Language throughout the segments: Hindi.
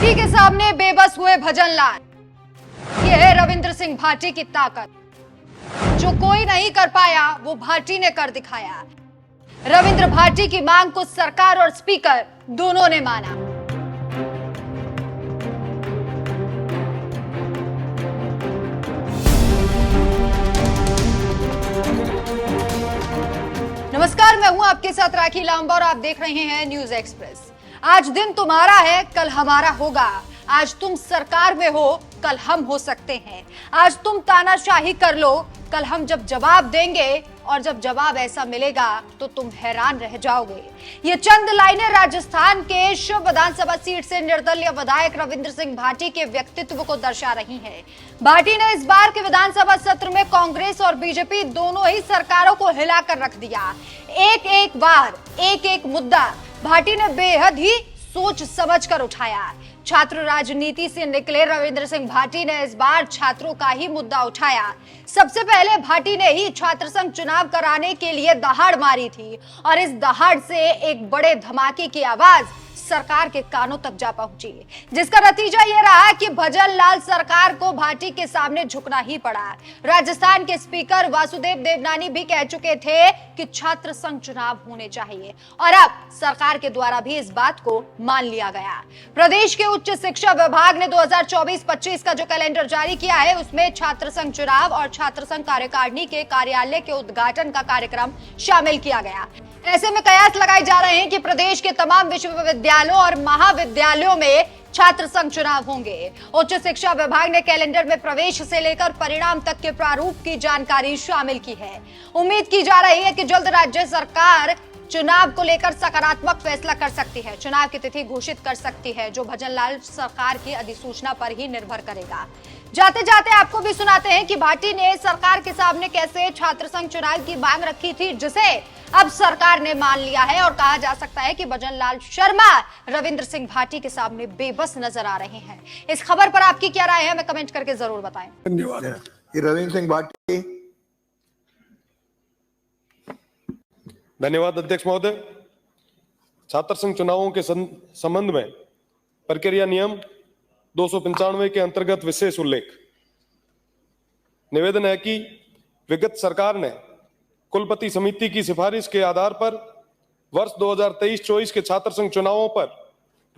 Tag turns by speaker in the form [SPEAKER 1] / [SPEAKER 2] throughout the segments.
[SPEAKER 1] भाटी के सामने बेबस हुए भजन लाल। ये है रविंद्र सिंह भाटी की ताकत। जो कोई नहीं कर पाया वो भाटी ने कर दिखाया। रविंद्र भाटी की मांग को सरकार और स्पीकर दोनों ने माना। नमस्कार, मैं हूं आपके साथ राखी लांबा और आप देख रहे हैं न्यूज एक्सप्रेस। आज दिन तुम्हारा है, कल हमारा होगा। आज तुम सरकार में हो, कल हम हो सकते हैं। आज तुम तानाशाही कर लो, कल हम जब जवाब देंगे और जब जवाब ऐसा मिलेगा तो तुम हैरान रह जाओगे। ये चंद लाइनें राजस्थान के शिव विधानसभा सीट से निर्दलीय विधायक रविंद्र सिंह भाटी के व्यक्तित्व को दर्शा रही हैं। भाटी ने इस बार के विधानसभा सत्र में कांग्रेस और बीजेपी दोनों ही सरकारों को हिलाकर रख दिया। एक एक बार एक एक मुद्दा भाटी ने बेहद ही सोच समझ कर उठाया। छात्र राजनीति से निकले रविंद्र सिंह भाटी ने इस बार छात्रों का ही मुद्दा उठाया। सबसे पहले भाटी ने ही छात्र संघ चुनाव कराने के लिए दहाड़ मारी थी और इस दहाड़ से एक बड़े धमाके की आवाज सरकार के कानों तक जा पहुंची, जिसका नतीजा यह रहा कि भजन लाल सरकार को भाटी के सामने झुकना ही पड़ा। राजस्थान के स्पीकर वासुदेव देवनानी भी कह चुके थे कि छात्र संघ चुनाव होने चाहिए और अब सरकार के द्वारा भी इस बात को मान लिया गया। प्रदेश के उच्च शिक्षा विभाग ने 2024-25 का जो कैलेंडर जारी किया है उसमें छात्र संघ चुनाव और छात्र संघ कार्यकारिणी के कार्यालय के उद्घाटन का कार्यक्रम शामिल किया गया। ऐसे में कयास लगाए जा रहे हैं कि प्रदेश के तमाम विश्वविद्यालयों और महाविद्यालयों में छात्र संघ चुनाव होंगे। उच्च शिक्षा विभाग ने कैलेंडर में प्रवेश से लेकर परिणाम तक के प्रारूप की जानकारी शामिल की है। उम्मीद की जा रही है कि जल्द राज्य सरकार चुनाव को लेकर सकारात्मक फैसला कर सकती है, चुनाव की तिथि घोषित कर सकती है, जो भजन लाल सरकार की अधिसूचना पर ही निर्भर करेगा। जाते जाते आपको भी सुनाते हैं कि भाटी ने सरकार के सामने कैसे छात्र संघ चुनाव की मांग रखी थी, जिसे अब सरकार ने मान लिया है और कहा जा सकता है कि भजन लाल शर्मा रविंद्र सिंह भाटी के सामने बेबस नजर आ रहे हैं। इस खबर पर आपकी क्या राय है, हमें कमेंट करके जरूर बताएं।
[SPEAKER 2] धन्यवाद। रविंद्र सिंह भाटी।
[SPEAKER 3] धन्यवाद अध्यक्ष महोदय। छात्र संघ चुनावों के संबंध में प्रक्रिया नियम 295 के अंतर्गत विशेष उल्लेख। निवेदन है कि विगत सरकार ने कुलपति समिति की सिफारिश के आधार पर वर्ष 2023-24 के छात्र संघ चुनावों पर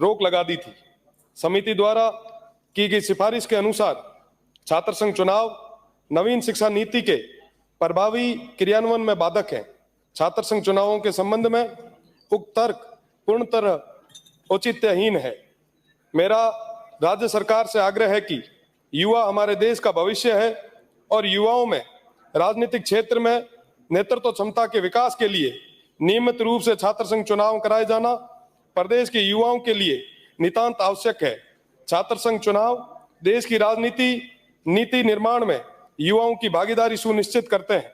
[SPEAKER 3] रोक लगा दी थी। समिति द्वारा की गई सिफारिश के अनुसार छात्र संघ चुनाव नवीन शिक्षा नीति के प्रभावी क्रियान्वयन में बाधक है। छात्र संघ चुनावों के संबंध में उक्त तर्क पूर्ण तरह औचित्यहीन है। मेरा राज्य सरकार से आग्रह है कि युवा हमारे देश का भविष्य है और युवाओं में राजनीतिक क्षेत्र में नेतृत्व क्षमता के विकास के लिए नियमित रूप से छात्र संघ चुनाव कराए जाना प्रदेश के युवाओं के लिए नितांत आवश्यक है। छात्र संघ चुनाव देश की राजनीति नीति निर्माण में युवाओं की भागीदारी सुनिश्चित करते हैं।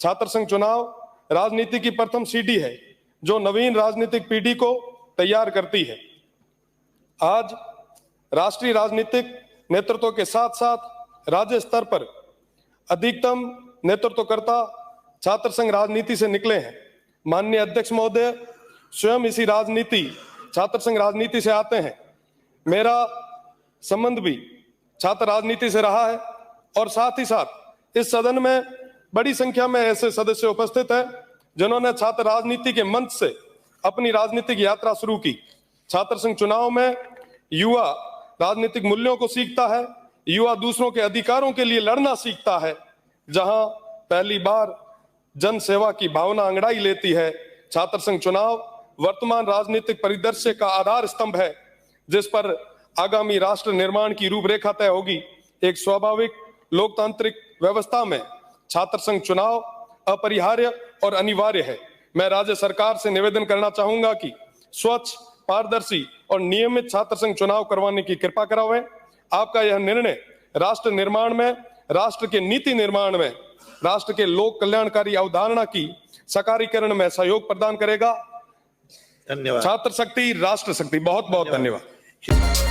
[SPEAKER 3] छात्र संघ चुनाव राजनीति की प्रथम सीढ़ी है जो नवीन राजनीतिक पीढ़ी को तैयार करती है। आज राष्ट्रीय राजनीतिक नेतृत्व के साथ साथ राज्य स्तर पर अधिकतम नेतृत्वकर्ता छात्र संघ राजनीति से निकले हैं। माननीय अध्यक्ष महोदय स्वयं इसी राजनीति छात्र संघ राजनीति से आते हैं। मेरा संबंध भी छात्र राजनीति से रहा है और साथ ही साथ इस सदन में बड़ी संख्या में ऐसे सदस्य उपस्थित हैं जिन्होंने छात्र राजनीति के मंच से अपनी राजनीतिक यात्रा शुरू की। छात्र संघ चुनाव में युवा राजनीतिक मूल्यों को सीखता है, युवा दूसरों के अधिकारों के लिए लड़ना सीखता है। जहां पहली बार जन सेवा की भावना अंगड़ाई लेती है, छात्र संघ चुनाव वर्तमान राजनीतिक परिदृश्य का आधार स्तंभ है जिस पर आगामी राष्ट्र निर्माण की रूपरेखा तय होगी। एक स्वाभाविक लोकतांत्रिक व्यवस्था में छात्र संघ चुनाव अपरिहार्य और अनिवार्य है। मैं राज्य सरकार से निवेदन करना चाहूंगा कि स्वच्छ, पारदर्शी और नियमित छात्र संघ चुनाव करवाने की कृपा करावें। आपका यह निर्णय राष्ट्र निर्माण में, राष्ट्र के नीति निर्माण में, राष्ट्र के लोक कल्याणकारी अवधारणा की साकारीकरण में सहयोग प्रदान करेगा।
[SPEAKER 2] धन्यवाद।
[SPEAKER 3] छात्र शक्ति, राष्ट्र शक्ति। बहुत बहुत धन्यवाद।